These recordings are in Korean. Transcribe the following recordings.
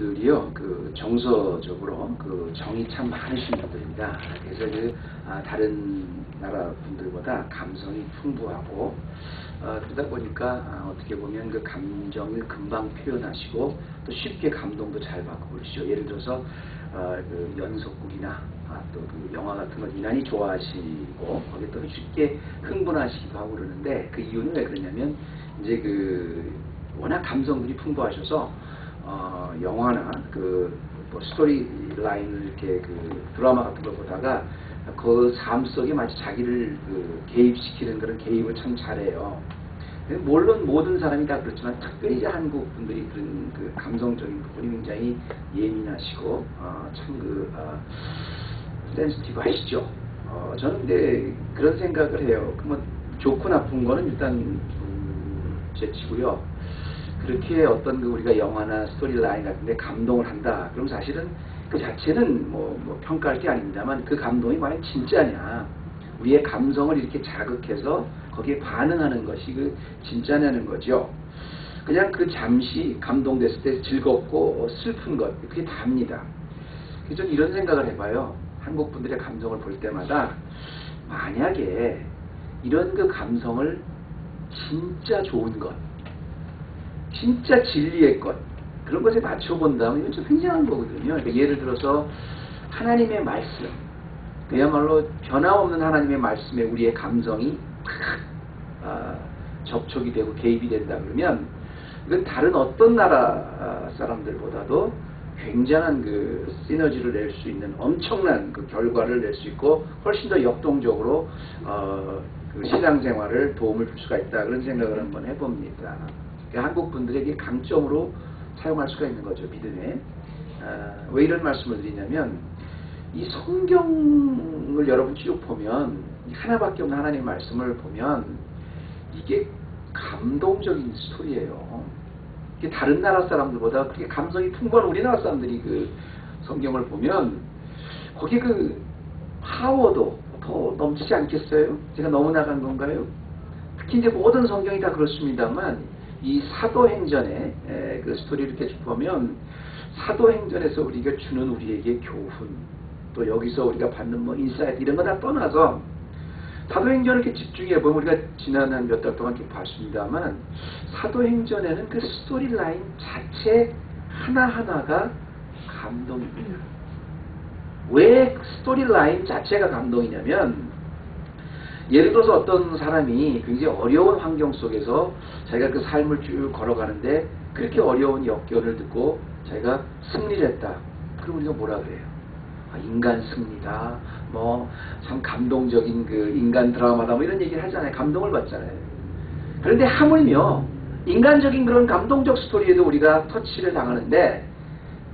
분들이요, 그 정서적으로 그 정이 참 많으신 분들입니다. 그래서 다른 나라 분들보다 감성이 풍부하고, 그러다 보니까 어떻게 보면 그 감정을 금방 표현하시고 또 쉽게 감동도 잘 받고 그러시죠. 예를 들어서 그 연속극이나 또 그 영화 같은 걸 유난히 좋아하시고 거기에 또 쉽게 흥분하시기도 하고 그러는데, 그 이유는 왜 그러냐면 이제 그 워낙 감성들이 풍부하셔서 영화나 뭐 스토리 라인을 이렇게 그 드라마 같은 걸 보다가 그 삶 속에 마치 자기를 개입시키는 그런 개입을 참 잘해요. 물론 모든 사람이 다 그렇지만 특별히 이제 한국 분들이 그런 그 감성적인 부분이 굉장히 예민하시고 센시티브 하시죠. 저는 근데 그런 생각을 해요. 뭐 좋고 나쁜 거는 일단 제치고요. 그렇게 어떤 우리가 영화나 스토리 라인 같은데 감동을 한다. 그럼 사실은 그 자체는 뭐 평가할 게 아닙니다만, 그 감동이 과연 진짜냐, 우리의 감성을 이렇게 자극해서 거기에 반응하는 것이 그 진짜냐는 거죠. 그냥 그 잠시 감동됐을 때 즐겁고 슬픈 것, 그게 답니다. 그래서 좀 이런 생각을 해봐요. 한국 분들의 감성을 볼 때마다 만약에 이런 그 감성을 진짜 좋은 것, 진짜 진리의 것, 그런 것에 맞춰본다면 이건 좀 굉장한 거거든요. 그러니까 예를 들어서 하나님의 말씀, 그야말로 변함없는 하나님의 말씀에 우리의 감성이 접촉이 되고 개입이 된다 그러면, 이건 다른 어떤 나라 사람들보다도 굉장한 그 시너지를 낼 수 있는 엄청난 그 결과를 낼 수 있고, 훨씬 더 역동적으로 그 신앙생활을 도움을 줄 수가 있다, 그런 생각을 한번 해봅니다. 한국 분들에게 강점으로 사용할 수가 있는 거죠, 믿음에. 왜 이런 말씀을 드리냐면, 이 성경을 여러분 쭉 보면, 하나밖에 없는 하나님의 말씀을 보면 이게 감동적인 스토리예요. 이게 다른 나라 사람들보다 그렇게 감성이 풍부한 우리나라 사람들이 그 성경을 보면 거기에 그 파워도 더 넘치지 않겠어요? 제가 너무 나간 건가요? 특히 이제 모든 성경이 다 그렇습니다만, 이 사도행전의 그 스토리를 이렇게 쭉 보면, 사도행전에서 우리가 주는 우리에게 교훈, 또 여기서 우리가 받는 뭐 인사이트, 이런 거 다 떠나서 사도행전을 이렇게 집중해 보면, 우리가 지난 한 몇 달 동안 이렇게 봤습니다만, 사도행전에는 그 스토리 라인 자체 하나하나가 감동입니다. 왜 스토리 라인 자체가 감동이냐면, 예를 들어서 어떤 사람이 굉장히 어려운 환경 속에서 자기가 그 삶을 쭉 걸어가는데 그렇게 어려운 역경을 듣고 자기가 승리를 했다. 그럼 우리가 뭐라 그래요? 인간 승리다. 뭐 참 감동적인 그 인간 드라마다. 뭐 이런 얘기를 하잖아요. 감동을 받잖아요. 그런데 하물며 인간적인 그런 감동적 스토리에도 우리가 터치를 당하는데,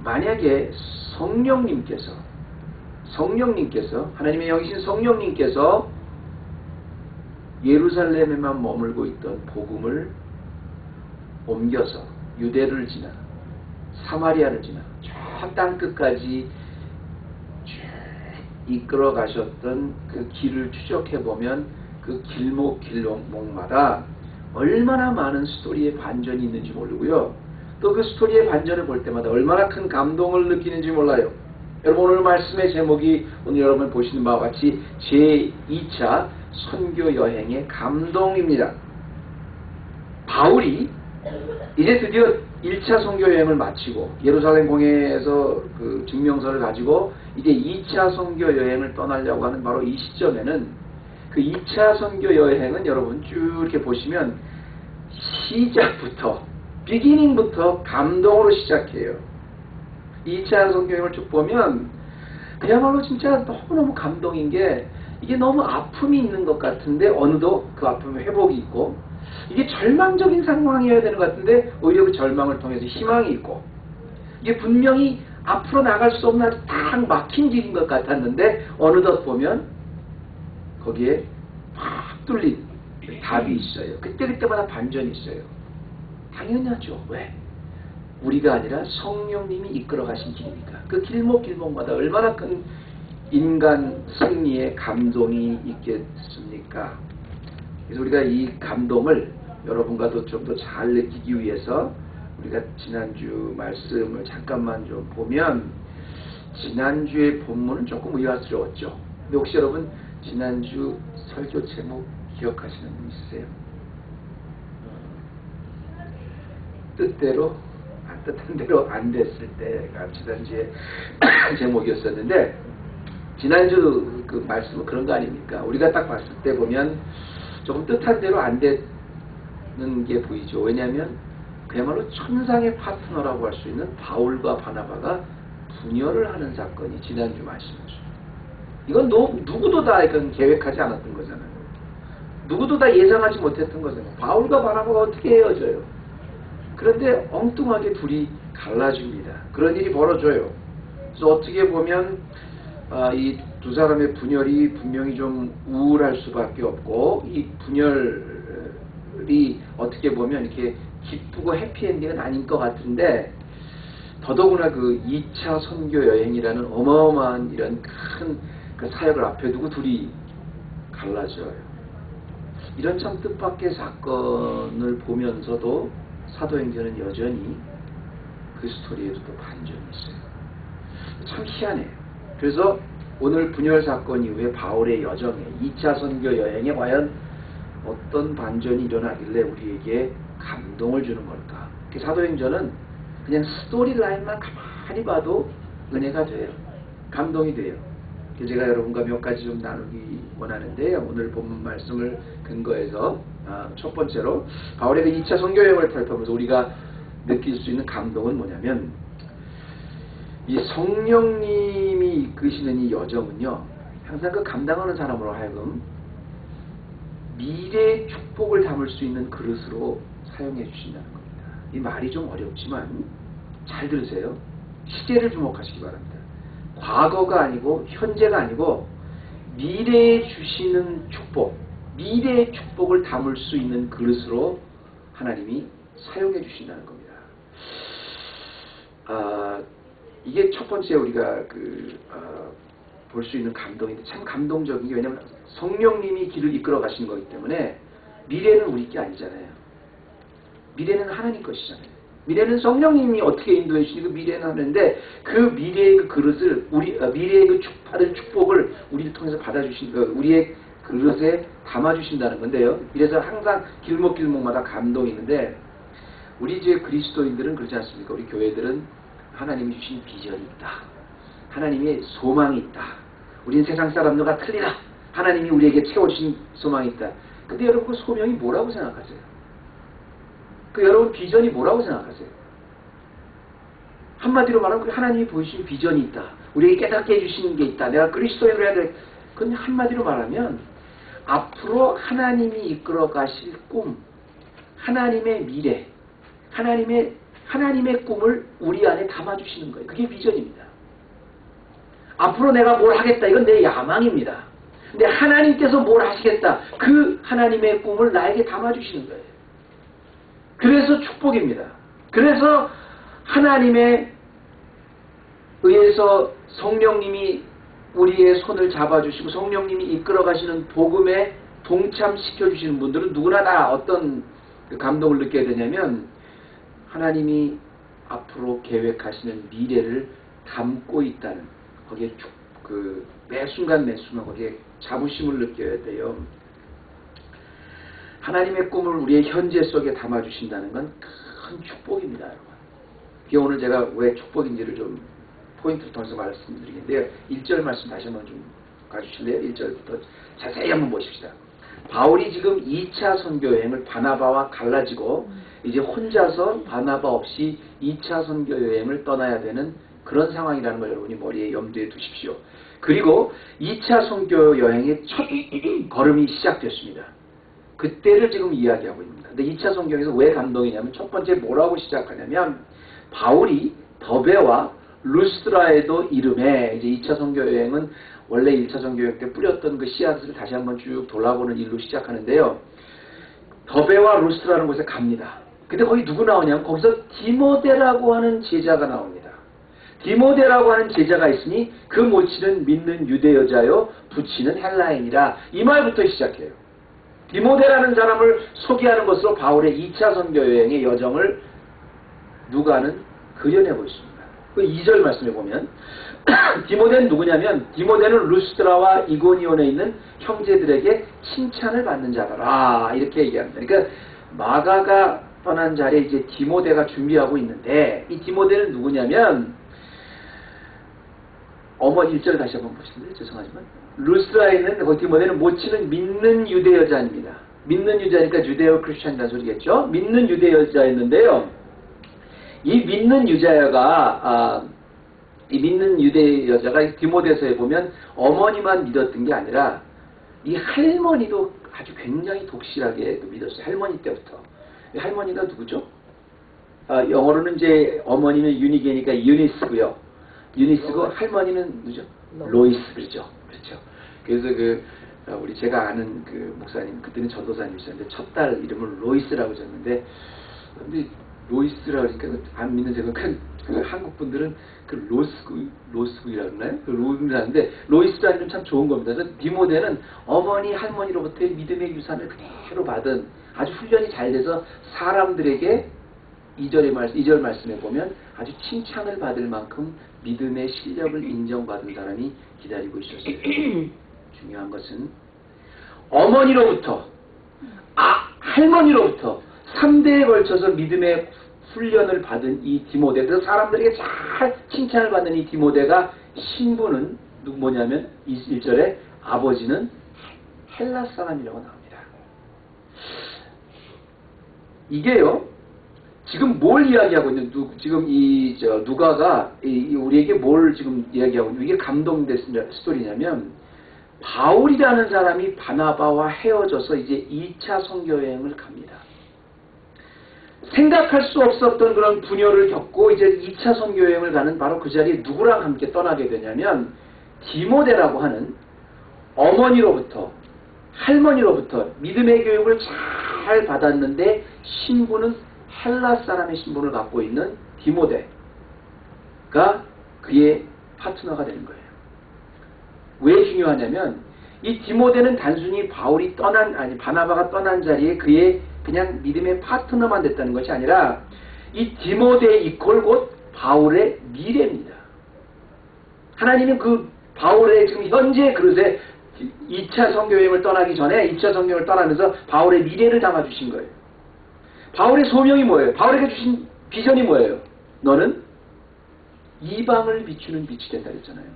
만약에 성령님께서 하나님의 영이신 성령님께서 예루살렘에만 머물고 있던 복음을 옮겨서 유대를 지나 사마리아를 지나 저 땅끝까지 쭉 이끌어 가셨던 그 길을 추적해보면 그 길목마다 얼마나 많은 스토리의 반전이 있는지 모르고요. 또 그 스토리의 반전을 볼 때마다 얼마나 큰 감동을 느끼는지 몰라요. 여러분, 오늘 말씀의 제목이 오늘 여러분 보시는 바와 같이 제2차 선교 여행의 감동입니다. 바울이 이제 드디어 1차 선교 여행을 마치고 예루살렘 공회에서 그 증명서를 가지고 이제 2차 선교 여행을 떠나려고 하는 바로 이 시점에는, 그 2차 선교 여행은 여러분 쭉 이렇게 보시면 시작부터 비기닝부터 감동으로 시작해요. 2차 선교 여행을 쭉 보면 그야말로 진짜 너무너무 감동인 게, 이게 너무 아픔이 있는 것 같은데 어느덧 그 아픔에 회복이 있고, 이게 절망적인 상황이어야 되는 것 같은데 오히려 그 절망을 통해서 희망이 있고, 이게 분명히 앞으로 나갈 수 없는 아주 딱 막힌 길인 것 같았는데 어느덧 보면 거기에 팍 뚫린 답이 있어요. 그때마다 반전이 있어요. 당연하죠. 왜? 우리가 아니라 성령님이 이끌어 가신 길이니까. 그 길목마다 얼마나 큰 인간 승리의 감동이 있겠습니까? 그래서 우리가 이 감동을 여러분과도 좀 더 잘 느끼기 위해서 우리가 지난주 말씀을 잠깐만 좀 보면 지난주의 본문은 조금 의아스러웠죠. 근데 혹시 여러분 지난주 설교 제목 기억하시는 분 있으세요? 뜻대로 뜻한 대로 안 됐을 때가 지난주에 제목이었었는데, 지난주 그 말씀은 그런 거 아닙니까? 우리가 딱 봤을 때 보면 조금 뜻한 대로 안 되는 게 보이죠. 왜냐하면 그야말로 천상의 파트너라고 할 수 있는 바울과 바나바가 분열을 하는 사건이 지난주 말씀이죠. 이건 누구도 다 이건 계획하지 않았던 거잖아요. 누구도 다 예상하지 못했던 거잖아요. 바울과 바나바가 어떻게 헤어져요? 그런데 엉뚱하게 둘이 갈라집니다. 그런 일이 벌어져요. 그래서 어떻게 보면 이 두 사람의 분열이 분명히 좀 우울할 수밖에 없고, 이 분열이 어떻게 보면 이렇게 기쁘고 해피엔딩은 아닌 것 같은데, 더더구나 그 2차 선교 여행이라는 어마어마한 이런 큰 그 사역을 앞에 두고 둘이 갈라져요. 이런 참 뜻밖의 사건을 보면서도 사도행전은 여전히 그 스토리에도 또 반전이 있어요. 참 희한해요. 그래서 오늘 분열 사건 이후에 바울의 여정에 2차 선교 여행에 과연 어떤 반전이 일어나길래 우리에게 감동을 주는 걸까? 사도행전은 그냥 스토리 라인만 가만히 봐도 은혜가 돼요. 감동이 돼요. 제가 여러분과 몇 가지 좀 나누기 원하는데요. 오늘 본문 말씀을 근거해서 첫 번째로 바울의 그 2차 선교 여행을 살펴보면서 우리가 느낄 수 있는 감동은 뭐냐면, 이 성령님이 이끄시는 이 여정은요, 항상 그 감당하는 사람으로 하여금 미래의 축복을 담을 수 있는 그릇으로 사용해 주신다는 겁니다. 이 말이 좀 어렵지만 잘 들으세요. 시제를 주목하시기 바랍니다. 과거가 아니고 현재가 아니고 미래에 주시는 축복, 미래의 축복을 담을 수 있는 그릇으로 하나님이 사용해 주신다는 겁니다. 이게 첫 번째 우리가 볼 수 있는 감동인데, 참 감동적인 게, 왜냐하면 성령님이 길을 이끌어 가시는 거기 때문에 미래는 우리 게 아니잖아요. 미래는 하나님 것이잖아요. 미래는 성령님이 어떻게 인도해 주시니 그 미래는 하는데, 그 미래의 그 그릇을 미래의 그 받을 축복을 우리를 통해서 받아주신 우리의 그릇에 담아주신다는 건데요. 이래서 항상 길목길목마다 감동이 있는데, 우리 이제 그리스도인들은 그렇지 않습니까? 우리 교회들은 하나님이 주신 비전이 있다. 하나님의 소망이 있다. 우린 세상 사람들과 틀리다. 하나님이 우리에게 채워주신 소망이 있다. 근데 여러분 그 소명이 뭐라고 생각하세요? 여러분 비전이 뭐라고 생각하세요? 한마디로 말하면 하나님이 보여주신 비전이 있다. 우리에게 깨닫게 해주시는 게 있다. 내가 그리스도인으로 해야 돼. 그건 한마디로 말하면 앞으로 하나님이 이끌어 가실 꿈, 하나님의 미래, 하나님의 꿈을 우리 안에 담아주시는 거예요. 그게 비전입니다. 앞으로 내가 뭘 하겠다. 이건 내 야망입니다. 근데 하나님께서 뭘 하시겠다. 그 하나님의 꿈을 나에게 담아주시는 거예요. 그래서 축복입니다. 그래서 하나님에 의해서 성령님이 우리의 손을 잡아주시고 성령님이 이끌어 가시는 복음에 동참시켜 주시는 분들은 누구나 다 어떤 감동을 느껴야 되냐면, 하나님이 앞으로 계획하시는 미래를 담고 있다는, 거기에 매 순간 거기에 자부심을 느껴야 돼요. 하나님의 꿈을 우리의 현재 속에 담아주신다는 건 큰 축복입니다, 여러분. 그게 오늘 제가 왜 축복인지를 좀 포인트를 통해서 말씀드리겠는데요. 1절 말씀 다시 한번 좀 가주실래요? 1절부터 자세히 한번 보십시다. 바울이 지금 2차 선교 여행을 바나바와 갈라지고 이제 혼자서 바나바 없이 2차 선교 여행을 떠나야 되는 그런 상황이라는 걸 여러분이 머리에 염두에 두십시오. 그리고 2차 선교 여행의 첫 걸음이 시작됐습니다. 그때를 지금 이야기하고 있습니다. 근데 2차 선교에서 왜 감동이냐면, 첫 번째 뭐라고 시작하냐면, 바울이 더베와 루스드라에도 이름에, 이제 2차 선교 여행은 원래 1차 선교 여행 때 뿌렸던 그 씨앗을 다시 한번 쭉 돌아보는 일로 시작하는데요. 더베와 루스드라는 곳에 갑니다. 근데 거기 누구 나오냐면, 거기서 디모데라고 하는 제자가 나옵니다. 디모데라고 하는 제자가 있으니 그 모치는 믿는 유대 여자요 부치는 헬라인이라, 이 말부터 시작해요. 디모데라는 사람을 소개하는 것으로 바울의 2차 선교 여행의 여정을 누가는 그려내고 있습니다. 그 2절 말씀에 보면 디모데는 누구냐면 디모데는 루스드라와 이고니온에 있는 형제들에게 칭찬을 받는 자더라 이렇게 얘기합니다. 그러니까 마가가 떠난 자리에 이제 디모데가 준비하고 있는데 이 디모데는 누구냐면 어머 1절 다시 한번 보시는데 죄송하지만 루스드라에 있는 그 디모데는 모치는 믿는 유대 여자입니다. 믿는 유자니까 유대어 크리스천이라는 소리겠죠. 믿는 유대 여자였는데요. 이 믿는 유자가 이 믿는 유대 여자가 디모데서에 보면 어머니만 믿었던 게 아니라 이 할머니도 아주 굉장히 독실하게 믿었어요. 할머니 때부터. 이 할머니가 누구죠? 영어로는 이제 어머니는 유니게니까 유니스고요. 유니스고 할머니는 누구죠? 로이스 그렇죠. 그래서 우리 제가 아는 그 목사님 그때는 전도사님이셨는데 첫 딸 이름을 로이스라고 졌는데 근데 로이스라 그러니까 안 믿는 제가 그 한국 분들은 그 로스구이라고 하나요? 그 로스라는데 로이스라는 이름 참 좋은 겁니다. 그래서 디모데는 어머니 할머니로부터의 믿음의 유산을 그대로 받은 아주 훈련이 잘 돼서 사람들에게 2절 말씀에 보면 아주 칭찬을 받을 만큼 믿음의 실력을 인정받은 사람이 기다리고 있었어요. 중요한 것은 어머니로부터 할머니로부터 3대에 걸쳐서 믿음의 훈련을 받은 이 디모데, 그래서 사람들에게 잘 칭찬을 받는 이 디모데가 신부는 뭐냐면 1절에 아버지는 헬라 사람이라고 나옵니다. 이게요 지금 뭘 이야기하고 있는 지금 누가가 우리에게 뭘 지금 이야기하고 있는 이게 감동된 스토리냐면 바울이라는 사람이 바나바와 헤어져서 이제 2차 선교여행을 갑니다. 생각할 수 없었던 그런 분열을 겪고 이제 2차 선교여행을 가는 바로 그 자리에 누구랑 함께 떠나게 되냐면 디모데라고 하는 어머니로부터 할머니로부터 믿음의 교육을 잘 받았는데 신부는 헬라 사람의 신분을 갖고 있는 디모데가 그의 파트너가 되는 거예요. 왜 중요하냐면 이 디모데는 단순히 바나바가 떠난 자리에 그의 그냥 믿음의 파트너만 됐다는 것이 아니라 이 디모데의 이퀄 곧 바울의 미래입니다. 하나님은 그 바울의 지금 현재 그릇에 2차 선교여행을 떠나기 전에 2차 선교여행을 떠나면서 바울의 미래를 담아주신 거예요. 바울의 소명이 뭐예요? 바울에게 주신 비전이 뭐예요? 너는 이방을 비추는 빛이 된다 그랬잖아요.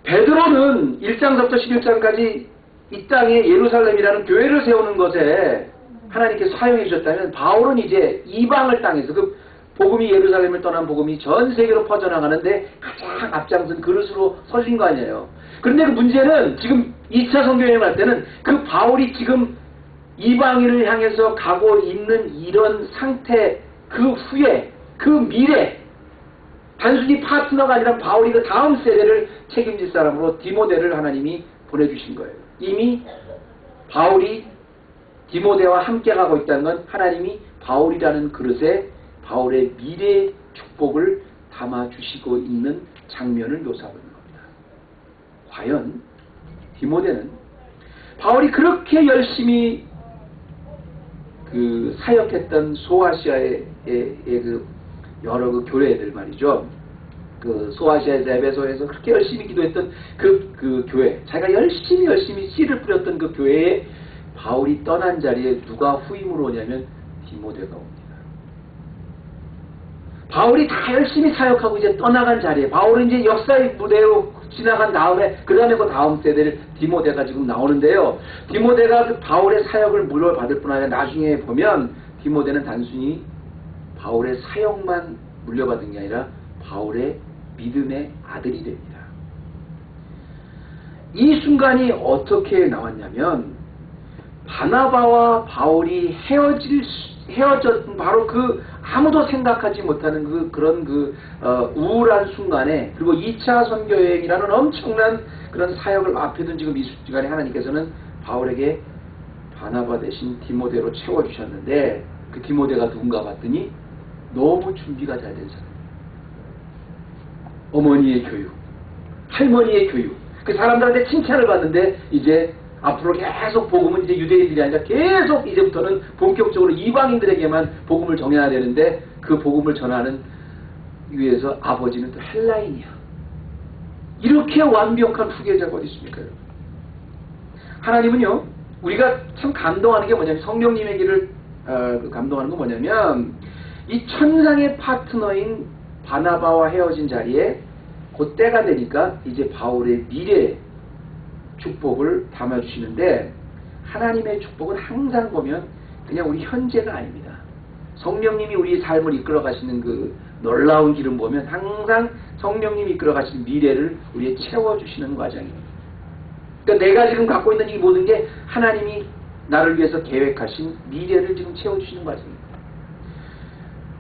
베드로는 1장부터 11장까지 이 땅에 예루살렘이라는 교회를 세우는 것에 하나님께서 사용해 주셨다면 바울은 이제 이방을 땅에서 그 복음이 예루살렘을 떠난 복음이 전 세계로 퍼져나가는데 가장 앞장선 그릇으로 서신 거 아니에요. 그런데 그 문제는 지금 2차 선교여행을 할 때는 그 바울이 지금 이방인을 향해서 가고 있는 이런 상태 그 후에 그 미래 단순히 파트너가 아니라 바울이 그 다음 세대를 책임질 사람으로 디모데를 하나님이 보내주신 거예요. 이미 바울이 디모데와 함께 가고 있다는 건 하나님이 바울이라는 그릇에 바울의 미래의 축복을 담아주시고 있는 장면을 묘사하고 있는 겁니다. 과연 디모데는 바울이 그렇게 열심히 그 사역했던 소아시아의 그 여러 그 교회들 말이죠. 그 소아시아에서 에베소에서 그렇게 열심히 기도했던 그 교회, 자기가 열심히 씨를 뿌렸던 그 교회에 바울이 떠난 자리에 누가 후임으로 오냐면 디모데가 옵니다. 바울이 다 열심히 사역하고 이제 떠나간 자리에 바울은 이제 역사의 무대로 지나간 다음에 그 다음에 그 다음 세대를 디모데가 지금 나오는데요. 디모데가 그 바울의 사역을 물려받을 뿐 아니라 나중에 보면 디모데는 단순히 바울의 사역만 물려받은 게 아니라 바울의 믿음의 아들이 됩니다. 이 순간이 어떻게 나왔냐면 바나바와 바울이 헤어졌던 바로 그 아무도 생각하지 못하는 그런 우울한 순간에 그리고 2차 선교여행이라는 엄청난 그런 사역을 앞에 둔 지금 이 시간에 하나님께서는 바울에게 바나바 대신 디모데로 채워주셨는데 그 디모데가 누군가 봤더니 너무 준비가 잘 된 사람. 어머니의 교육, 할머니의 교육, 그 사람들한테 칭찬을 받는데 이제 앞으로 계속 복음은 이제 유대인들이 아니라 계속 이제부터는 본격적으로 이방인들에게만 복음을 전해야 되는데 그 복음을 전하는 위해서 아버지는 또 헬라인이야. 이렇게 완벽한 후계자가 어디 있습니까? 하나님은요, 우리가 참 감동하는 게 뭐냐면, 성령님의 길을 감동하는 건 뭐냐면, 이 천상의 파트너인 바나바와 헤어진 자리에 그 때가 되니까 이제 바울의 미래 축복을 담아주시는데, 하나님의 축복은 항상 보면 그냥 우리 현재가 아닙니다. 성령님이 우리 삶을 이끌어 가시는 그 놀라운 길을 보면 항상 성령님이 이끌어 가시는 미래를 우리에 채워주시는 과정입니다. 그러니까 내가 지금 갖고 있는 이 모든 게 하나님이 나를 위해서 계획하신 미래를 지금 채워주시는 과정입니다.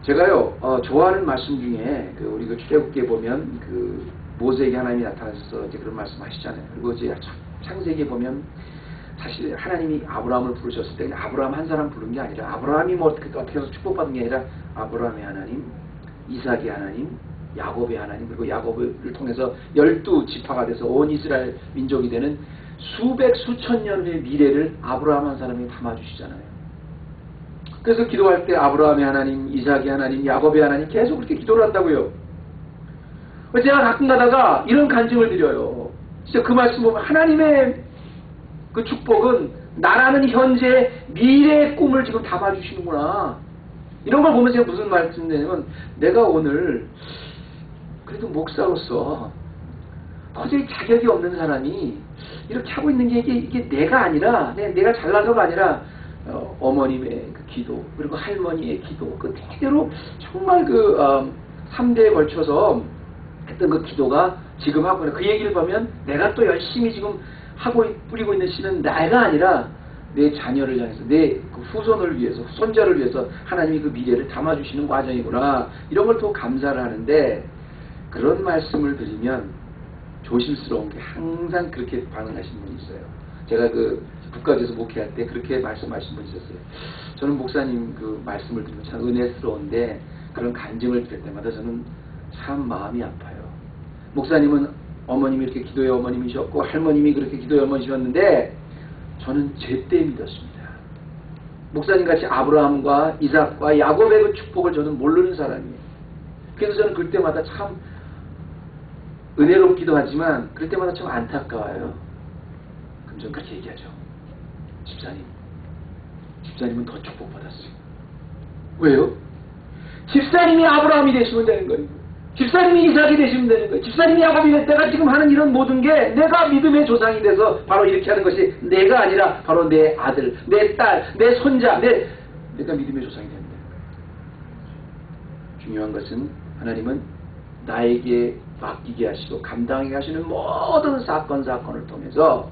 제가요, 좋아하는 말씀 중에, 우리 그 출애굽기에 보면, 모세에게 하나님이 나타나셔서 이제 그런 말씀 하시잖아요. 그리고 이제 창세기에 보면, 사실 하나님이 아브라함을 부르셨을 때, 아브라함 한 사람 부른 게 아니라, 아브라함이 뭐 어떻게 해서 축복받은 게 아니라, 아브라함의 하나님, 이삭의 하나님, 야곱의 하나님, 그리고 야곱을 통해서 12지파가 돼서 온 이스라엘 민족이 되는 수백 수천 년의 미래를 아브라함 한 사람이 담아주시잖아요. 그래서 기도할 때 아브라함의 하나님, 이삭의 하나님, 야곱의 하나님 계속 그렇게 기도를 한다고요. 제가 가끔 가다가 이런 간증을 드려요. 진짜 그 말씀 보면 하나님의 그 축복은 나라는 현재 미래의 꿈을 지금 담아주시는구나. 이런 걸 보면서 제가 무슨 말씀 드냐면, 내가 오늘 그래도 목사로서 도저히 자격이 없는 사람이 이렇게 하고 있는 게 이게 내가 아니라, 내가 잘나서가 아니라 어머님의 그 기도, 그리고 할머니의 기도, 그 대대로 정말 3대에 걸쳐서 했던 그 기도가 지금 하고 있는 그 얘기를 보면, 내가 또 열심히 지금 뿌리고 있는 씨는 내가 아니라 내 자녀를 향해서, 내 그 후손을 위해서, 손자를 위해서 하나님이 그 미래를 담아주시는 과정이구나. 이런 걸 또 감사를 하는데, 그런 말씀을 드리면 조심스러운 게 항상 그렇게 반응하시는 분이 있어요. 제가 국가에서 목회할 때 그렇게 말씀하신 분이 있었어요. 저는 목사님 그 말씀을 들으면 참 은혜스러운데, 그런 간증을 들을 때마다 저는 참 마음이 아파요. 목사님은 어머님이 이렇게 기도의 어머님이셨고, 할머님이 그렇게 기도의 어머니셨는데, 저는 제때 믿었습니다. 목사님같이 아브라함과 이삭과 야곱의 그 축복을 저는 모르는 사람이에요. 그래서 저는 그럴 때마다 참 은혜롭기도 하지만 그럴 때마다 참 안타까워요. 그럼 저는 그렇게 얘기하죠. 집사님은 더 축복받았어요. 왜요? 집사님이 아브라함이 되시면 되는 거예요. 집사님이 이삭이 되시면 되는 거예요. 집사님이 야곱이 될 때가 지금 하는 이런 모든 게 내가 믿음의 조상이 돼서 바로 이렇게 하는 것이 내가 아니라 바로 내 아들, 내 딸, 내 손자, 내가 믿음의 조상이 되는 거예요. 중요한 것은 하나님은 나에게 맡기게 하시고 감당하게 하시는 모든 사건을 통해서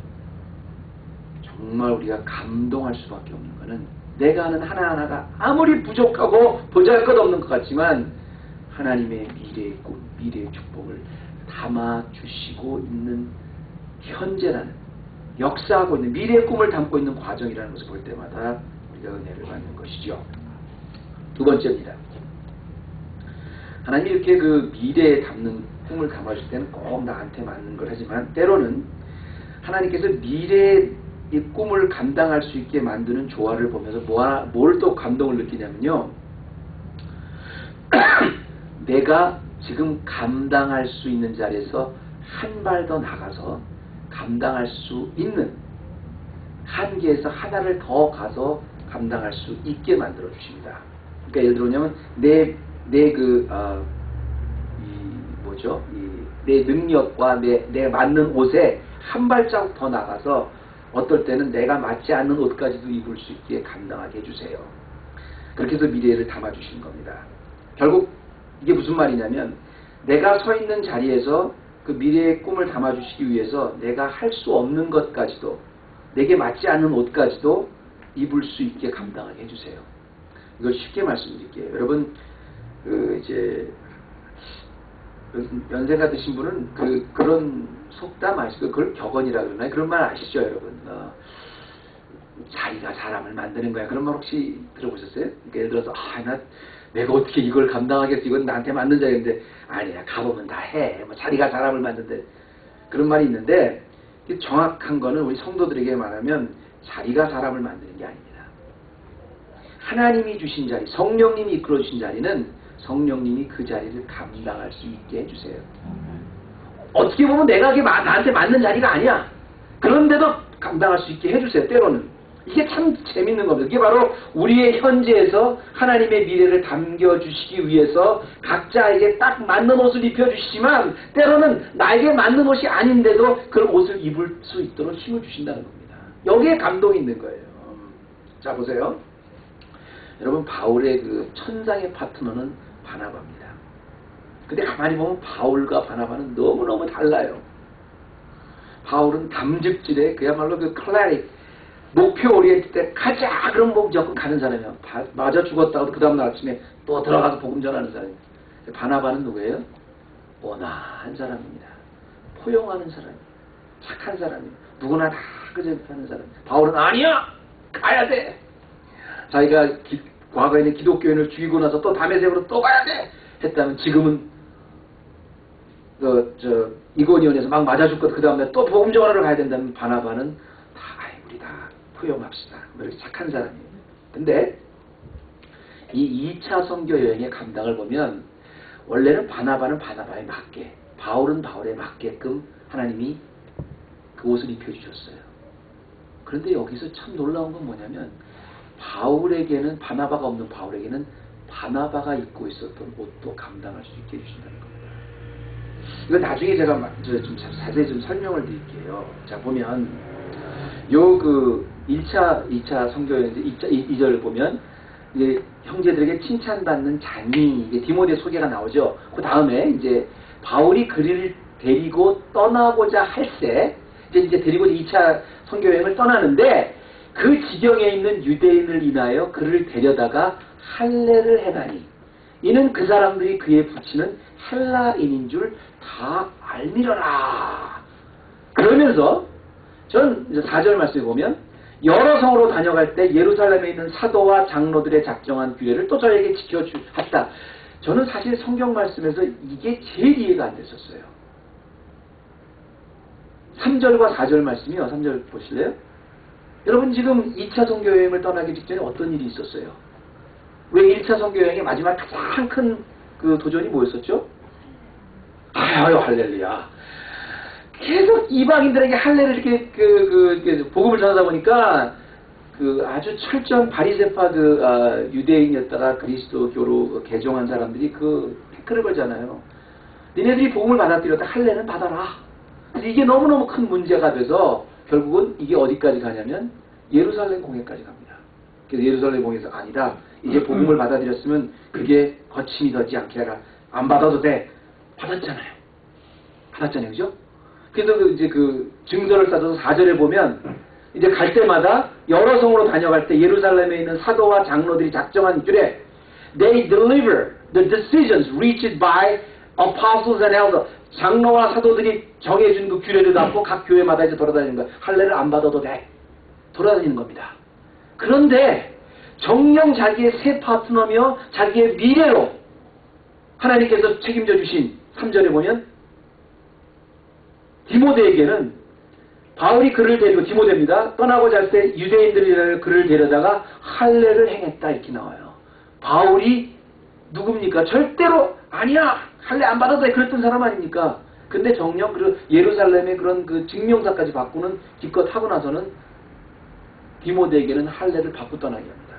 정말 우리가 감동할 수밖에 없는 것은, 내가 하는 하나하나가 아무리 부족하고 보잘것없는 것 같지만 하나님의 미래의 꿈, 미래의 축복을 담아주시고 있는 현재라는, 역사하고 있는 미래의 꿈을 담고 있는 과정이라는 것을 볼 때마다 우리가 은혜를 받는 것이죠. 두 번째입니다. 하나님이 이렇게 그 미래에 담는 꿈을 담아줄 때는 꼭 나한테 맞는 걸 하지만, 때로는 하나님께서 미래의 이 꿈을 감당할 수 있게 만드는 조화를 보면서 뭘 또 감동을 느끼냐면요. 내가 지금 감당할 수 있는 자리에서 한 발 더 나가서 감당할 수 있는 한계에서 하나를 더 가서 감당할 수 있게 만들어 주십니다. 그러니까 예를 들어보면 내 능력과 내 맞는 옷에 한 발자국 더 나가서 어떨 때는 내가 맞지 않는 옷까지도 입을 수 있게 감당하게 해주세요. 그렇게 해서 미래를 담아주시는 겁니다. 결국 이게 무슨 말이냐면, 내가 서 있는 자리에서 그 미래의 꿈을 담아주시기 위해서 내가 할 수 없는 것까지도, 내게 맞지 않는 옷까지도 입을 수 있게 감당하게 해주세요. 이걸 쉽게 말씀드릴게요. 여러분, 이제 연세가 드신 분은 그런 속담 아시고, 그걸 격언이라 그러나요? 그런 말 아시죠, 여러분? 자리가 사람을 만드는 거야. 그런 말 혹시 들어보셨어요? 그러니까 예를 들어서, 내가 어떻게 이걸 감당하겠어? 이건 나한테 맞는 자리인데, 아니야, 가보면 다 해. 자리가 사람을 만든대. 그런 말이 있는데, 정확한 거는 우리 성도들에게 말하면 자리가 사람을 만드는 게 아닙니다. 하나님이 주신 자리, 성령님이 이끌어 주신 자리는 성령님이 그 자리를 감당할 수 있게 해주세요. 어떻게 보면 내가 나한테 맞는 자리가 아니야. 그런데도 감당할 수 있게 해주세요. 때로는. 이게 참 재밌는 겁니다. 이게 바로 우리의 현재에서 하나님의 미래를 담겨주시기 위해서 각자에게 딱 맞는 옷을 입혀주시지만 때로는 나에게 맞는 옷이 아닌데도 그런 옷을 입을 수 있도록 힘을 주신다는 겁니다. 여기에 감동이 있는 거예요. 자, 보세요. 여러분, 바울의 그 천상의 파트너는 바나바입니다. 근데 가만히 보면 바울과 바나바는 너무너무 달라요. 바울은 담즙질에 그야말로 그 클래릭, 목표 오리엔트 때 가자! 그럼 뭐 무조건 가는 사람이야. 맞아 죽었다고 그 다음날 아침에 또 들어가서 복음 전하는 사람이에요. 바나바는 누구예요? 온화한 사람입니다. 포용하는 사람이에요. 착한 사람이에요. 누구나 다 그저 하는 사람. 바울은 아니야! 가야 돼! 자기가 과거에는 기독교인을 죽이고 나서 또 다메섹으로 또 가야 돼! 했다면 지금은 이고니온에서 막 맞아 죽거든. 그 다음에 또 복음 전하러 가야 된다면 바나바는 우리 다 포용합시다. 이렇게 착한 사람이에요. 근데 이 2차 선교 여행의 감당을 보면 원래는 바나바는 바나바에 맞게, 바울은 바울에 맞게끔 하나님이 그 옷을 입혀주셨어요. 그런데 여기서 참 놀라운 건 뭐냐면 바울에게는, 바나바가 없는 바울에게는 바나바가 입고 있었던 옷도 감당할 수 있게 해주신다는 겁니다. 이거 나중에 제가 좀 자세히 좀 설명을 드릴게요. 자, 보면 요 그 2차 선교여행 2절 보면 이제 형제들에게 칭찬받는 장이 이게 디모데 소개가 나오죠. 그 다음에 이제 바울이 그를 데리고 떠나고자 할세 이제 데리고 2차 선교여행을 떠나는데 그 지경에 있는 유대인을 인하여 그를 데려다가 할례를 해가니 이는 그 사람들이 그에 붙이는 헬라인인 줄 다 알미러라. 그러면서 전 4절 말씀에 보면 여러 성으로 다녀갈 때 예루살렘에 있는 사도와 장로들의 작정한 규례를 또 저에게 지켜주었다. 저는 사실 성경 말씀에서 이게 제일 이해가 안 됐었어요. 3절과 4절 말씀이요. 3절 보실래요? 여러분 지금 2차 선교여행을 떠나기 직전에 어떤 일이 있었어요? 왜 1차 선교여행의 마지막 가장 큰 그 도전이 뭐였었죠? 아유 할렐루야. 계속 이방인들에게 할례를 이렇게 복음을 전하다 보니까 그 아주 철저한 바리새파 유대인이었다가 그리스도교로 개종한 사람들이 그 태클을 걸잖아요. 니네들이 복음을 받아들였다 할례는 받아라. 그래서 이게 너무너무 큰 문제가 돼서 결국은 이게 어디까지 가냐면 예루살렘 공회까지 갑니다. 그래서 예루살렘 공회에서 아니다. 이제 복음을 받아들였으면 그게 거침이 되지 않게 해라. 안 받아도 돼. 받았잖아요. 그죠? 그래서 이제 그 증거를 따져서 4절에 보면 이제 갈 때마다 여러 성으로 다녀갈 때 예루살렘에 있는 사도와 장로들이 작정한 규례 They deliver the decisions reached by apostles and elders. 장로와 사도들이 정해준 그 규례를 갖고 각 교회마다 이제 돌아다니는 거예요. 할례를 안 받아도 돼. 돌아다니는 겁니다. 그런데 정녕 자기의 새 파트너며 자기의 미래로 하나님께서 책임져 주신 3절에 보면 디모데에게는 바울이 그를 데리고 디모데입니다. 떠나고자 할 때 유대인들이 그를 데려다가 할례를 행했다 이렇게 나와요. 바울이 누굽니까? 절대로 아니야 할례 안 받아도 돼 그랬던 사람 아닙니까? 근데 정녕 예루살렘의 그런 그 증명사까지 바꾸는 기껏 하고 나서는 디모데에게는 할례를 받고 떠나게 합니다.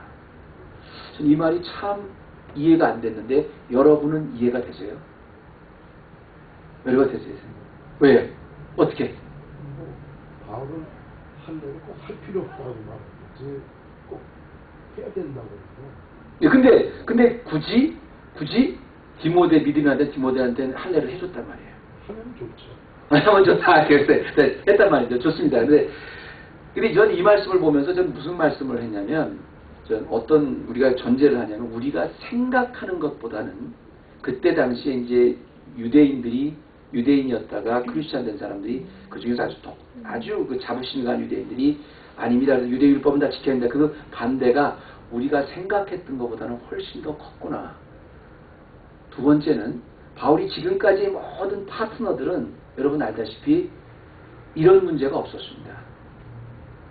전 이 말이 참 이해가 안 됐는데 여러분은 이해가 되세요? 이해가 되세요? 왜? 어떻게? 바울은 할례를 꼭 할 필요 없다고 말했지 꼭 해야 된다고 그러고. 근데 굳이 디모데 믿음한테 디모데한테는 할례를 해줬단 말이에요. 하면 좋죠. 하면 좋다. 그랬어요. 네, 했단 말이죠. 좋습니다. 근데 저는 이 말씀을 보면서 저는 무슨 말씀을 했냐면 어떤 우리가 전제를 하냐면 우리가 생각하는 것보다는 그때 당시에 이제 유대인이었다가 크리스찬 된 사람들이 그 중에서 아주 그 자부심간 유대인들이 아닙니다. 유대율법은 다 지켜야 된다. 그 반대가 우리가 생각했던 것보다는 훨씬 더 컸구나. 두 번째는 바울이 지금까지 모든 파트너들은 여러분 알다시피 이런 문제가 없었습니다.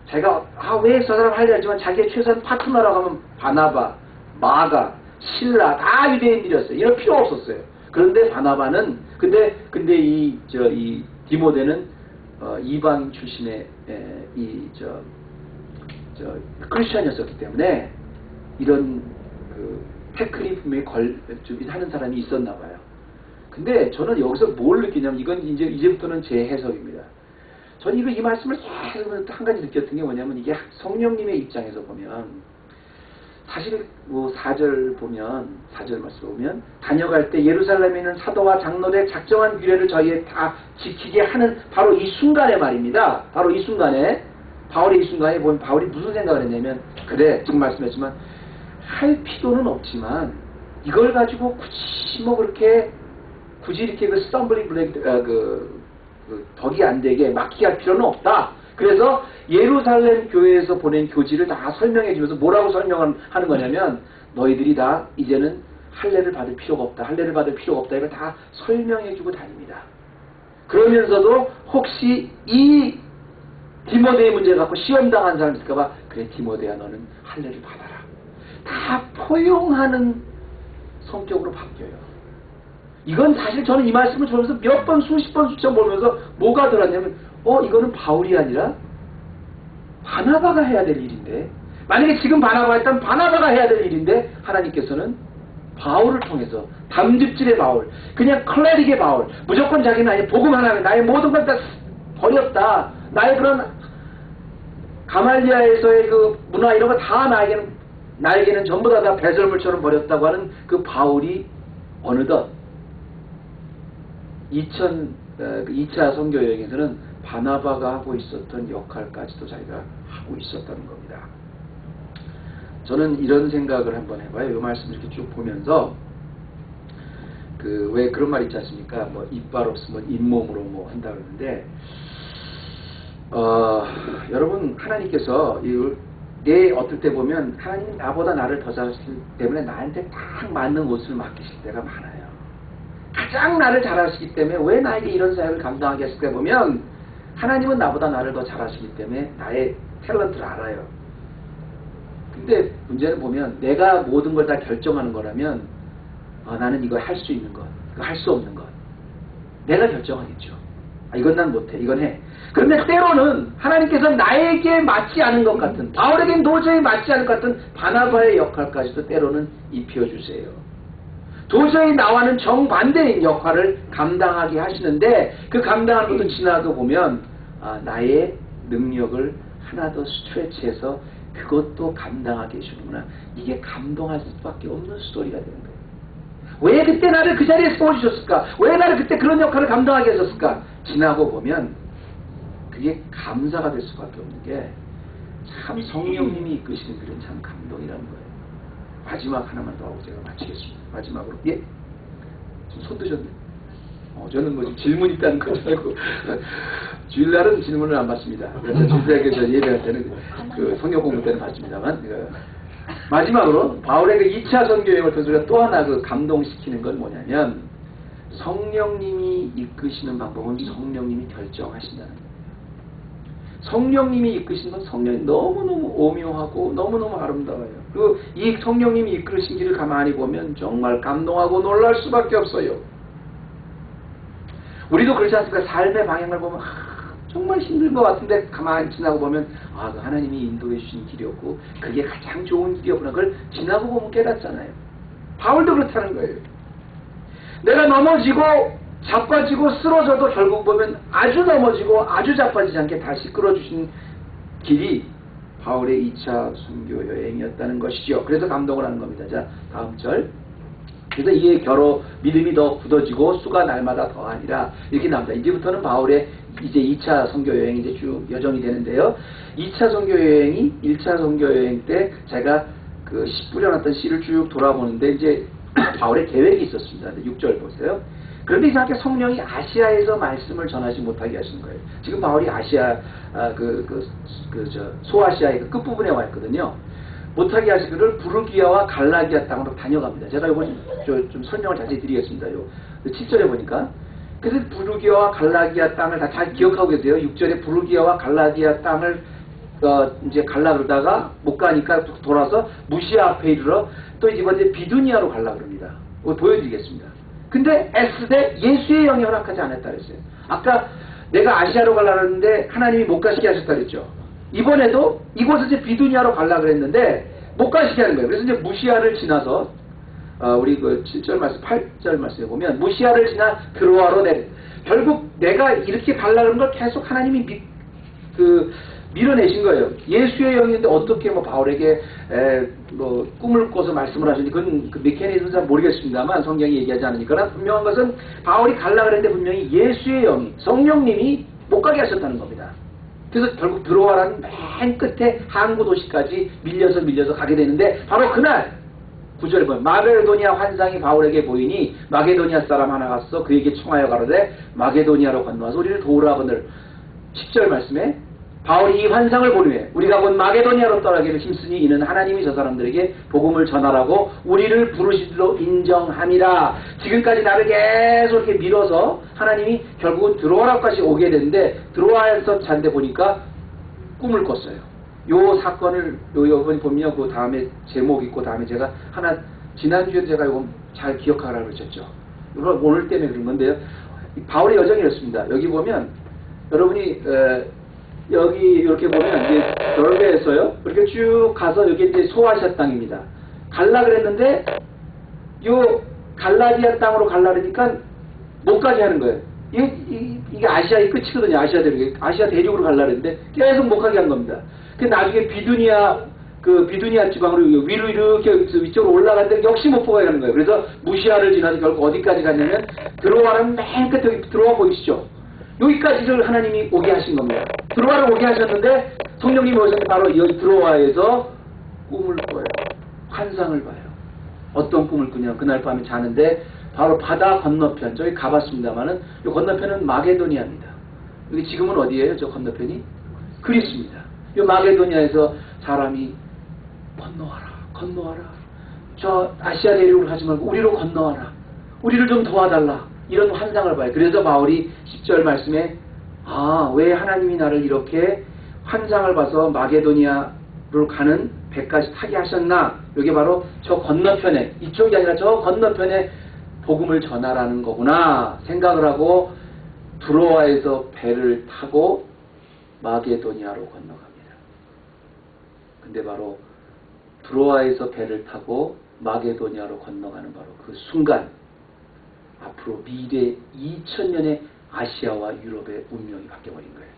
자기가 왜 저 사람 하려 하지만 자기의 최소한 파트너라고 하면 바나바, 마가, 실라 다 유대인들이었어요. 이럴 필요 없었어요. 그런데 바나바는 근데 이 디모데는 이방 출신의 크리스천이었었기 때문에 이런 태클이 분명히 하는 사람이 있었나 봐요. 근데 저는 여기서 뭘 느끼냐면 이건 이제부터는 제 해석입니다. 저는 이 말씀을 계속 한 가지 느꼈던 게 뭐냐면 이게 성령님의 입장에서 보면 사실 뭐 4절 말씀 보면 다녀갈 때 예루살렘에 있는 사도와 장로들의 작정한 규례를 저희에 다 지키게 하는 바로 이 순간의 말입니다. 바로 이 순간에 바울의 이 순간에 보면 바울이 무슨 생각을 했냐면 그래 지금 말씀했지만 할 필요는 없지만 이걸 가지고 굳이 이렇게 그 스탬블링 블랙 덕이 안 되게 막히게 할 필요는 없다. 그래서 예루살렘 교회에서 보낸 교지를 다 설명해 주면서 뭐라고 설명하는 거냐면 너희들이 다 이제는 할례를 받을 필요가 없다. 할례를 받을 필요가 없다. 이걸 다 설명해 주고 다닙니다. 그러면서도 혹시 이 디모데의 문제 갖고 시험당한 사람 있을까 봐 그래 디모데야 너는 할례를 받아라. 다 포용하는 성격으로 바뀌어요. 이건 사실 저는 이 말씀을 들으면서 몇 번 수십 번 수천 보면서 뭐가 들었냐면 이거는 바울이 아니라 바나바가 해야 될 일인데 만약에 지금 바나바가 했다면 바나바가 해야 될 일인데 하나님께서는 바울을 통해서 담즙질의 바울 그냥 클레릭의 바울 무조건 자기는 아니 복음 하나면 나의 모든 걸 다 버렸다. 나의 그런 가말리아에서의 그 문화 이런 거 다 나에게는 전부 다 배설물처럼 버렸다고 하는 그 바울이 어느덧 2차 선교 여행에서는 바나바가 하고 있었던 역할까지도 자기가 하고 있었다는 겁니다. 저는 이런 생각을 한번 해봐요. 이 말씀을 이렇게 쭉 보면서 왜 그런 말 있지 않습니까? 뭐 이빨 없으면 잇몸으로 뭐 한다 그러는데 여러분 하나님께서 어떨 때 보면 하나님이 나보다 나를 더 잘하시기 때문에 나한테 딱 맞는 옷을 맡기실 때가 많아요. 가장 나를 잘하시기 때문에 왜 나에게 이런 사역을 감당하게 하실까 보면 하나님은 나보다 나를 더 잘하시기 때문에 나의 탤런트를 알아요. 근데 문제는 보면 내가 모든 걸 다 결정하는 거라면 나는 이거 할 수 있는 것, 이거 할 수 없는 것 내가 결정하겠죠. 이건 난 못해, 이건 해. 그런데 때로는 하나님께서 나에게 맞지 않은 것 같은 바울에겐 도저히 맞지 않을 것 같은 바나바의 역할까지도 때로는 입혀주세요. 도저히 나와는 정반대인 역할을 감당하게 하시는데 그 감당하는 것도 지나고 보면 나의 능력을 하나 더 스트레치해서 그것도 감당하게 해주는구나. 이게 감동할 수밖에 없는 스토리가 되는 거예요. 왜 그때 나를 그 자리에 세워주셨을까? 왜 나를 그때 그런 역할을 감당하게 하셨을까? 지나고 보면 그게 감사가 될 수밖에 없는 게 참 성령님이 이끄시는 그런 참 감동이라는 거예요. 마지막 하나만 더 하고 제가 마치겠습니다. 마지막으로 지금 손 드셨네. 저는 뭐 질문 있다는 거 알고 주일날은 질문을 안 받습니다. 그래서 주일날에서 예배할 때는 그 성경 공부 때는 받습니다만 마지막으로 바울의 그 2차 선교여행을 통해서 우리가 또 하나 그 감동시키는 건 뭐냐면 성령님이 이끄시는 방법은 성령님이 결정하신다는 거예요. 성령님이 이끄시는 건 성령이 너무너무 오묘하고 너무너무 아름다워요. 그리고 이 성령님이 이끄신 길을 가만히 보면 정말 감동하고 놀랄 수밖에 없어요. 우리도 그렇지 않습니까? 삶의 방향을 보면 정말 힘든 것 같은데 가만히 지나고 보면 그 하나님이 인도해 주신 길이었고 그게 가장 좋은 길이었구나. 그걸 지나고 보면 깨닫잖아요. 바울도 그렇다는 거예요. 내가 넘어지고 자빠지고 쓰러져도 결국 보면 아주 넘어지고 아주 자빠지지 않게 다시 끌어주신 길이 바울의 2차 선교 여행이었다는 것이죠. 그래서 감동을 하는 겁니다. 자, 다음 절. 그래서 이에 겨로 믿음이 더 굳어지고 수가 날마다 더하니라 이렇게 나옵니다. 이제부터는 바울의 이제 2차 선교 여행이 이제 쭉 여정이 되는데요. 2차 선교 여행이 1차 선교 여행 때 제가 그 뿌려놨던 시를 쭉 돌아보는데 이제 바울의 계획이 있었습니다. 6절 보세요. 그런데 이상하게 성령이 아시아에서 말씀을 전하지 못하게 하신 거예요. 지금 바울이 아시아 소아시아의 그 끝부분에 와 있거든요. 못하게 하신 그를 부르기아와 갈라디아 땅으로 다녀갑니다. 제가 이번 좀 설명을 자세히 드리겠습니다. 요 7절에 보니까 그래서 부르기아와 갈라디아 땅을 다 잘 기억하고 계세요. 6절에 부르기아와 갈라디아 땅을 이제 갈라 그러다가 못 가니까 돌아서 무시아 앞에 이르러 또 이번에 비두니아로 갈라 그럽니다. 그거 보여드리겠습니다. 근데 S대 예수의 영이 허락하지 않았다 그랬어요. 아까 내가 아시아로 갈라 그랬는데 하나님이 못 가시게 하셨다 그랬죠. 이번에도 이곳을 이제 비두니아로 갈라 그랬는데 못 가시게 하는 거예요. 그래서 이제 무시아를 지나서 우리 그 7절 말씀, 8절 말씀에 보면 무시아를 지나 드로아로 결국 내가 이렇게 갈라 그런 걸 계속 하나님이 밀어내신 거예요. 예수의 영인데 어떻게 뭐 바울에게 뭐 꿈을 꿔서 말씀을 하시는지 그건 그 메커니즘은 잘 모르겠습니다만 성경이 얘기하지 않으니까 분명한 것은 바울이 갈라 그랬는데 분명히 예수의 영이 성령님이 못 가게 하셨다는 겁니다. 그래서 결국 드로아라는 맨 끝에 항구 도시까지 밀려서 가게 되는데 바로 그날 9절에 보면 마게도니아 환상이 바울에게 보이니 마게도니아 사람 하나 갔어 그에게 청하여 가로되 마게도니아로 건너와서 우리를 도우라 하거늘 10절 말씀에 바울이 이 환상을 보류해 우리가 곧 마게도니아로 떠나기를 힘쓰니 이는 하나님이 저 사람들에게 복음을 전하라고 우리를 부르시기로 인정함이라. 지금까지 나를 계속 이렇게 밀어서 하나님이 결국은 드로아라까지 오게 되는데 드로아에서 잔데 보니까 꿈을 꿨어요. 요 사건을 여러분이 보면 그 다음에 제목 있고 다음에 제가 하나 지난주에 제가 이거 잘 기억하라고 그러셨죠. 오늘 때문에 그런 건데요. 바울의 여정이 이렇습니다. 여기 보면 여러분이 여기 이렇게 보면 이제 넓게에서요 이렇게 쭉 가서 여기 이제 소아시아 땅입니다. 갈라 그랬는데 요 갈라디아 땅으로 갈라 그러니까 못 가게 하는 거예요. 이게 아시아의 끝이거든요. 아시아 대륙으로 갈라 그랬는데 계속 못 가게 한 겁니다. 그 나중에 비두니아 지방으로 위로 이렇게 위쪽으로 올라갔는데 역시 못 보게 하는 거예요. 그래서 무시아를 지나서 결국 어디까지 갔냐면 드로아는 맨 끝에 드로아 보이시죠? 여기까지를 하나님이 오게 하신 겁니다. 드로아를 오게 하셨는데 성령님이 오셨는데 바로 이 드로아에서 꿈을 꿔요. 환상을 봐요. 어떤 꿈을 꾸냐 그날 밤에 자는데 바로 바다 건너편 저기 가봤습니다만은 이 건너편은 마게도니아입니다. 여기 지금은 어디예요? 저 건너편이? 그리스입니다. 이 마게도니아에서 사람이 건너와라. 저 아시아 대륙으로 가지 말고 우리로 건너와라. 우리를 좀 도와달라. 이런 환상을 봐요. 그래서 바울이 10절 말씀에 왜 하나님이 나를 이렇게 환상을 봐서 마게도니아로 가는 배까지 타게 하셨나? 이게 바로 저 건너편에 이쪽이 아니라 저 건너편에 복음을 전하라는 거구나 생각을 하고 드로아에서 배를 타고 마게도니아로 건너갑니다. 근데 바로 드로아에서 배를 타고 마게도니아로 건너가는 바로 그 순간 앞으로 미래 2000년의 아시아와 유럽의 운명이 바뀌어버린 거예요.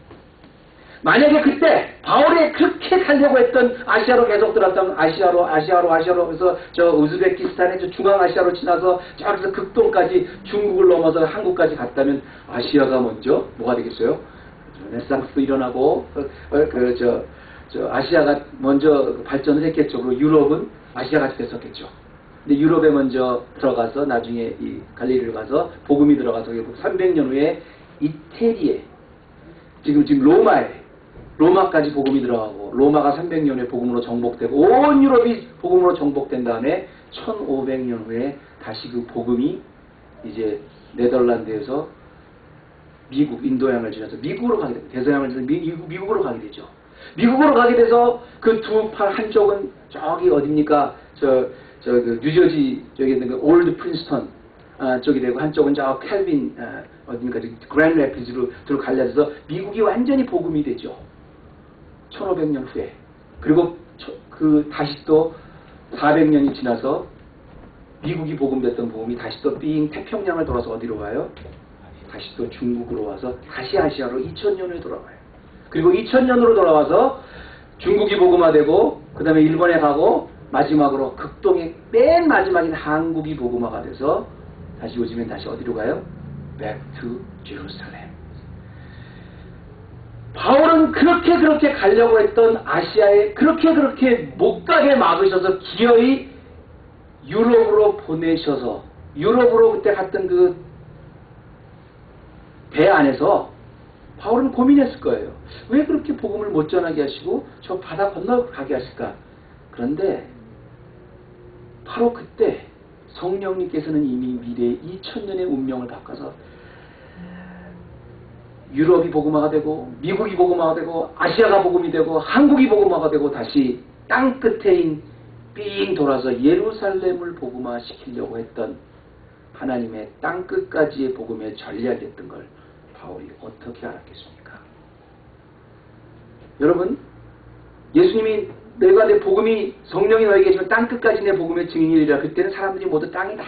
만약에 그때 바울이 그렇게 가려고 했던 아시아로 계속 들어갔다면 아시아로 해서 저 우즈베키스탄의 저 중앙아시아로 지나서 저기서 극동까지 중국을 넘어서 한국까지 갔다면 아시아가 먼저 뭐가 되겠어요? 르네상스도 일어나고 저 아시아가 먼저 발전을 했겠죠. 그리고 유럽은 아시아같이 됐었겠죠. 근데 유럽에 먼저 들어가서 나중에 이 갈릴리를 가서 복음이 들어가서 결국 300년 후에 이태리에 지금 로마까지 복음이 들어가고 로마가 300년 후에 복음으로 정복되고 온 유럽이 복음으로 정복된 다음에 1500년 후에 다시 그 복음이 이제 네덜란드에서 미국 인도양을 지나서 미국으로 가게 됩니다. 대서양을 지나서 미국으로 가게 되죠. 미국으로 가게 돼서 그 두 팔 한쪽은 저기 어딥니까 그 뉴저지 쪽에 있는 그 올드 프린스턴 쪽이 되고 한쪽은 저 캘빈 어딘가 그랜드 래피즈로 갈려져서 미국이 완전히 복음이 되죠. 1500년 후에. 그리고 그 다시 또 400년이 지나서 미국이 복음됐던 복음이 다시 또 태평양을 돌아서 어디로 가요? 다시 또 중국으로 와서 다시 아시아로 2000년 후에 돌아와요. 그리고 2000년으로 돌아와서 중국이 복음화되고 그 다음에 일본에 가고 마지막으로 극동의 맨 마지막인 한국이 복음화가 돼서 다시 요즘엔 다시 어디로 가요? Back to Jerusalem. 바울은 그렇게 가려고 했던 아시아에 그렇게 못 가게 막으셔서 기어이 유럽으로 보내셔서 유럽으로 그때 갔던 그 배 안에서 바울은 고민했을 거예요. 왜 그렇게 복음을 못 전하게 하시고 저 바다 건너가게 하실까? 그런데 바로 그때 성령님께서는 이미 미래의 2000년의 운명을 바꿔서 유럽이 복음화가 되고 미국이 복음화가 되고 아시아가 복음이 되고 한국이 복음화가 되고 다시 땅끝에인 삥 돌아서 예루살렘을 복음화시키려고 했던 하나님의 땅끝까지의 복음의 전략이었던 걸 바울이 어떻게 알았겠습니까? 여러분, 예수님이 내가 내 복음이 성령이 너에게 계시면 땅끝까지 내 복음의 증인이리라. 그때는 사람들이 모두 땅이 다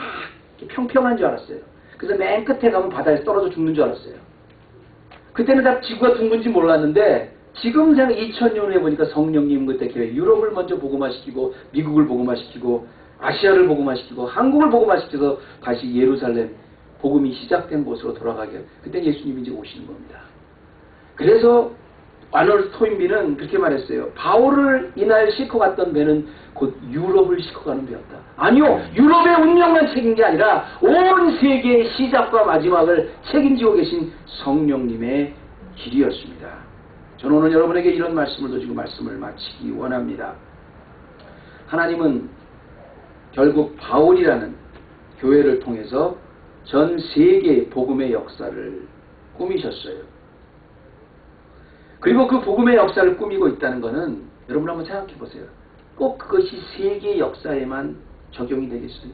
평평한 줄 알았어요. 그래서 맨 끝에 가면 바다에서 떨어져 죽는 줄 알았어요. 그때는 다 지구가 둥근지 몰랐는데 지금 2000년 후에 보니까 성령님 그때 교회 유럽을 먼저 복음화시키고 미국을 복음화시키고 아시아를 복음화시키고 한국을 복음화시켜서 다시 예루살렘 복음이 시작된 곳으로 돌아가게 그때 예수님이 이제 오시는 겁니다. 그래서 아놀드 토인비는 그렇게 말했어요. 바울을 이날 싣고 갔던 배는 곧 유럽을 싣고 가는 배였다. 아니요, 유럽의 운명만 책임진 게 아니라 온 세계의 시작과 마지막을 책임지고 계신 성령님의 길이었습니다. 저는 오늘 여러분에게 이런 말씀을 드리고 말씀을 마치기 원합니다. 하나님은 결국 바울이라는 교회를 통해서 전 세계의 복음의 역사를 꾸미셨어요. 그리고 그 복음의 역사를 꾸미고 있다는 것은 여러분 한번 생각해 보세요. 꼭 그것이 세계의 역사에만 적용이 되겠어요?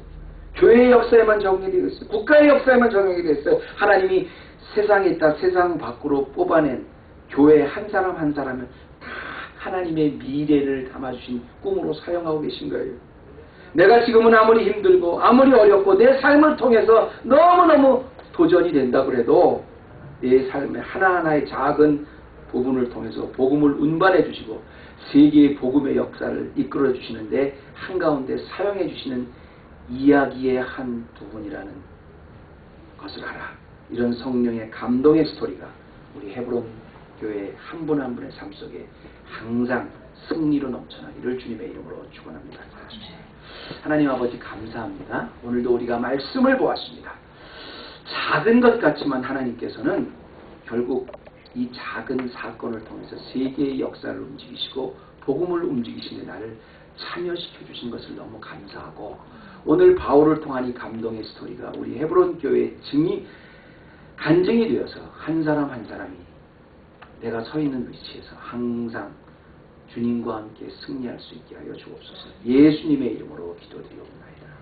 교회의 역사에만 적용이 되겠어요? 국가의 역사에만 적용이 되겠어요? 하나님이 세상에 있다 세상 밖으로 뽑아낸 교회 한 사람 한 사람을 다 하나님의 미래를 담아주신 꿈으로 사용하고 계신 거예요. 내가 지금은 아무리 힘들고 아무리 어렵고 내 삶을 통해서 너무너무 도전이 된다고 해도 내 삶의 하나하나의 작은 부분을 통해서 복음을 운반해 주시고 세계의 복음의 역사를 이끌어 주시는데 한가운데 사용해 주시는 이야기의 한 부분이라는 것을 알아. 이런 성령의 감동의 스토리가 우리 헤브론 교회 한 분 한 분의 삶 속에 항상 승리로 넘쳐나기를 주님의 이름으로 축원합니다. 하나님 아버지 감사합니다. 오늘도 우리가 말씀을 보았습니다. 작은 것 같지만 하나님께서는 결국 이 작은 사건을 통해서 세계의 역사를 움직이시고 복음을 움직이시는 나를 참여시켜 주신 것을 너무 감사하고 오늘 바울을 통한 이 감동의 스토리가 우리 헤브론 교회의 간증이 되어서 한 사람 한 사람이 내가 서 있는 위치에서 항상 주님과 함께 승리할 수 있게 하여 주옵소서. 예수님의 이름으로 기도드리옵나이다.